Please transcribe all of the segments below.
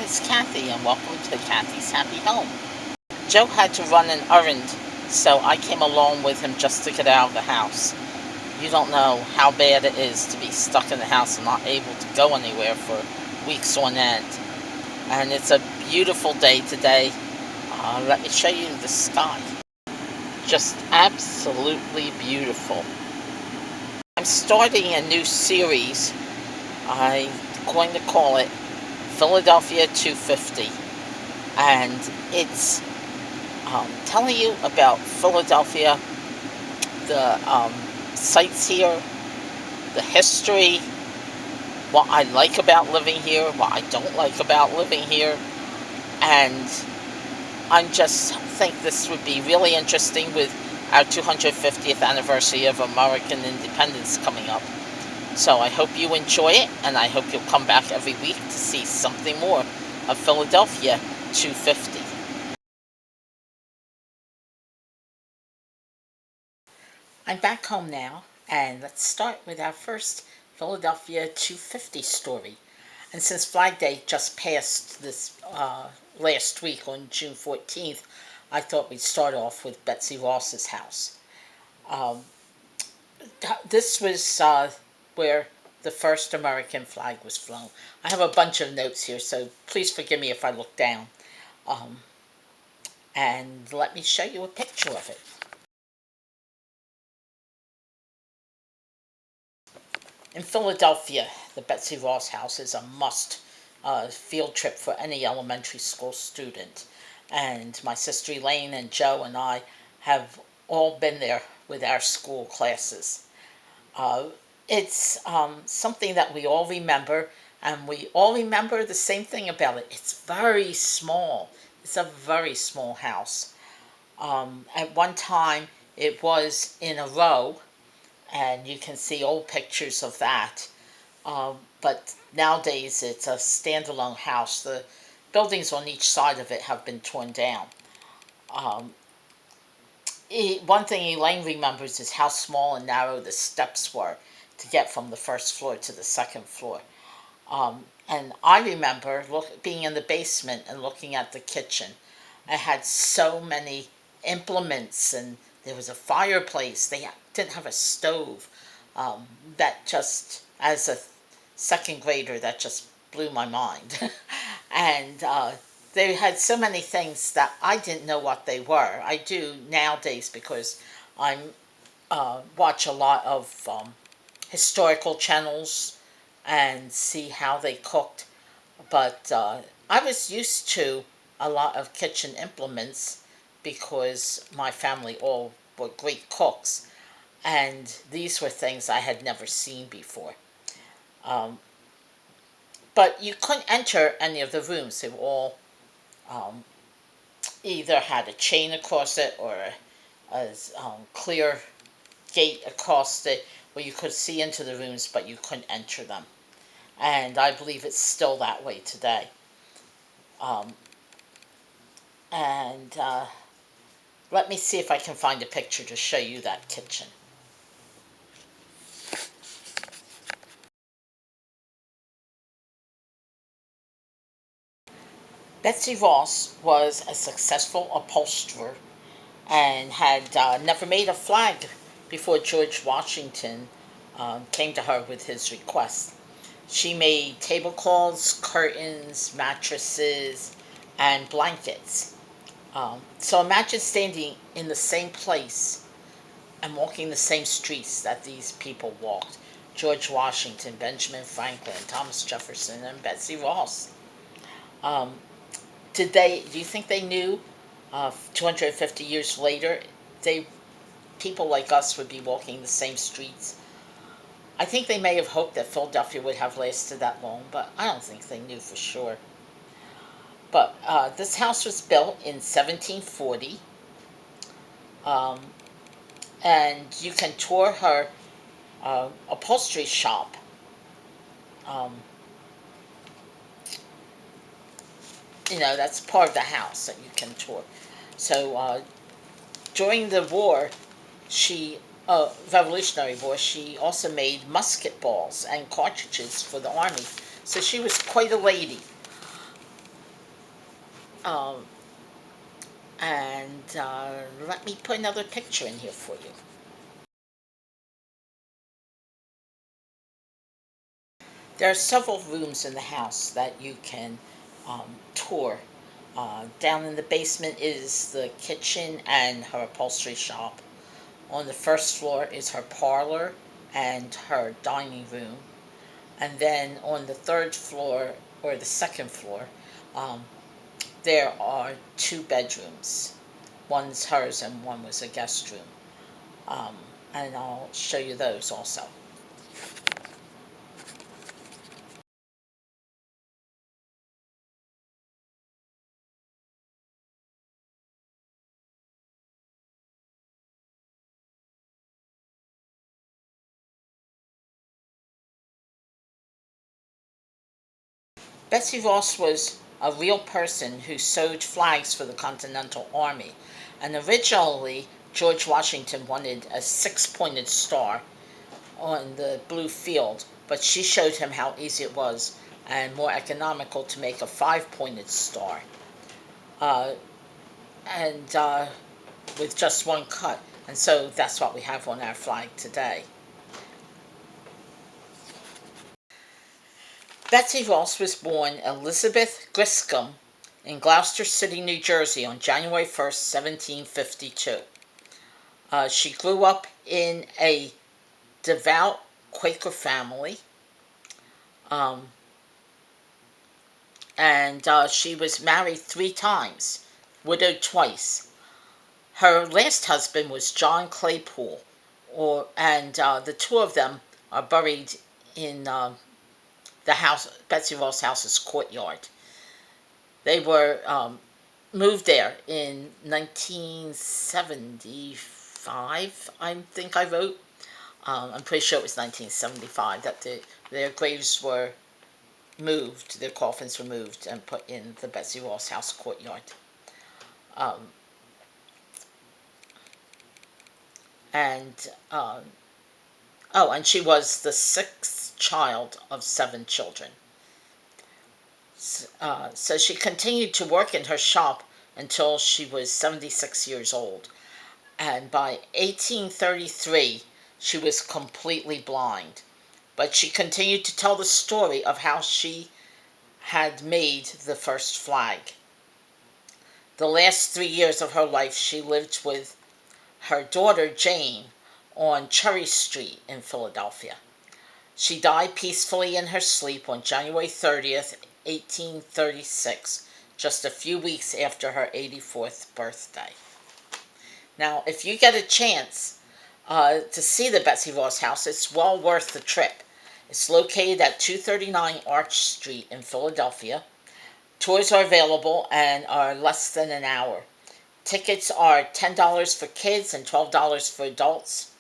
is Kathy, and welcome to Kathy's Happy Home. Joe had to run an errand, so I came along with him just to get out of the house. You don't know how bad it is to be stuck in the house and not able to go anywhere for weeks on end. And it's a beautiful day today. Let me show you the sky. Just absolutely beautiful. I'm starting a new series. I'm going to call it Philadelphia 250. And it's telling you about Philadelphia, the sights here, the history, what I like about living here, what I don't like about living here, and I just think this would be really interesting with our 250th anniversary of American independence coming up. So I hope you enjoy it, and I hope you'll come back every week to see something more of Philadelphia 250. I'm back home now, and let's start with our first Philadelphia 250 story. And since Flag Day just passed this last week on June 14th, I thought we'd start off with Betsy Ross's house. Um, this was where the first American flag was flown. I have a bunch of notes here, so please forgive me if I look down. Um, and let me show you a picture of it. In Philadelphia, the Betsy Ross House is a must field trip for any elementary school student. And my sister Elaine and Joe and I have all been there with our school classes. Uh, it's something that we all remember, and we all remember the same thing about it. It's very small. It's a very small house. At one time, it was in a row, and you can see old pictures of that. But nowadays, it's a standalone house. The buildings on each side of it have been torn down. Um, One thing Elaine remembers is how small and narrow the steps were to get from the first floor to the second floor. And I remember being in the basement and looking at the kitchen. I had so many implements, and there was a fireplace. They didn't have a stove. That just, as a second grader, that just blew my mind. And they had so many things that I didn't know what they were. I do nowadays because I watch a lot of historical channels and see how they cooked. But I was used to a lot of kitchen implements because my family all were great cooks, and these were things I had never seen before. Um, but you couldn't enter any of the rooms. They were all um, either had a chain across it or a clear gate across it where you could see into the rooms, but you couldn't enter them. And I believe it's still that way today. Um, and let me see if I can find a picture to show you that kitchen. Betsy Ross was a successful upholsterer and had never made a flag before George Washington came to her with his request. She made tablecloths, curtains, mattresses, and blankets. So imagine standing in the same place and walking the same streets that these people walked. George Washington, Benjamin Franklin, Thomas Jefferson, and Betsy Ross. Um, do you think they knew 250 years later, they people like us would be walking the same streets? I think they may have hoped that Philadelphia would have lasted that long, but I don't think they knew for sure. But this house was built in 1740, um, and you can tour her upholstery shop. Um, that's part of the house that you can tour. So during the war, Revolutionary War, she also made musket balls and cartridges for the army. So she was quite a lady. Um, and let me put another picture in here for you. There are several rooms in the house that you can tour. Down in the basement is the kitchen and her upholstery shop. On the first floor is her parlor and her dining room. And then on the third floor, or the second floor, um, there are two bedrooms. One's hers and one was a guest room. Um, and I'll show you those also. Betsy Ross was a real person who sewed flags for the Continental Army, and originally George Washington wanted a six-pointed star on the blue field, but she showed him how easy it was and more economical to make a five-pointed star, uh, and with just one cut. And so that's what we have on our flag today. Betsy Ross was born Elizabeth Griscom in Gloucester City, New Jersey on January 1st, 1752. She grew up in a devout Quaker family, um, and she was married three times, widowed twice. Her last husband was John Claypool, and the two of them are buried in the house, Betsy Ross House's courtyard. They were moved there in 1975, I think I wrote. I'm pretty sure it was 1975 that their graves were moved, their coffins were moved and put in the Betsy Ross House courtyard. Um, and oh, and she was the sixth child of seven children. So she continued to work in her shop until she was 76 years old. And by 1833, she was completely blind. But she continued to tell the story of how she had made the first flag. The last 3 years of her life, she lived with her daughter Jane on Cherry Street in Philadelphia. She died peacefully in her sleep on January 30th, 1836, just a few weeks after her 84th birthday. Now, if you get a chance to see the Betsy Ross House, it's well worth the trip. It's located at 239 Arch Street in Philadelphia. Tours are available and are less than an hour. Tickets are $10 for kids and $12 for adults.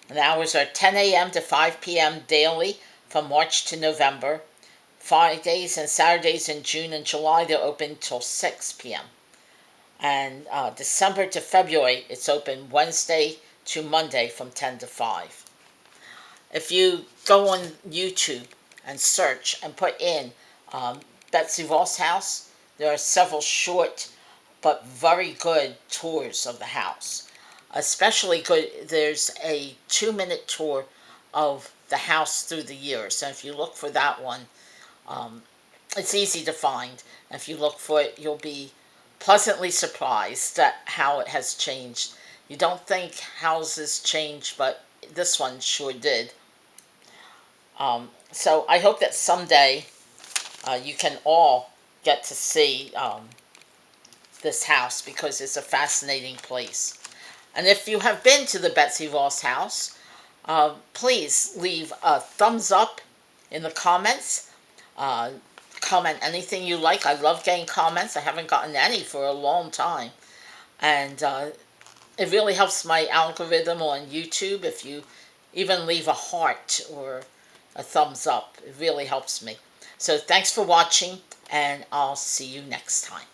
And the hours are 10 a.m. to 5 p.m. daily from March to November. Fridays and Saturdays in June and July, they're open till 6 p.m. And December to February, it's open Wednesday to Monday from 10 to 5. If you go on YouTube and search and put in Betsy Ross House, there are several short but very good tours of the house. Especially good, there's a 2-minute tour of the house through the years. And if you look for that one, um, it's easy to find. If you look for it, you'll be pleasantly surprised at how it has changed. You don't think houses change, but this one sure did. So I hope that someday you can all get to see this house because it's a fascinating place. And if you have been to the Betsy Ross House, please leave a thumbs up in the comments. Uh, Comment anything you like. I love getting comments. I haven't gotten any for a long time. And it really helps my algorithm on YouTube if you even leave a heart or a thumbs up. It really helps me. So thanks for watching, and I'll see you next time.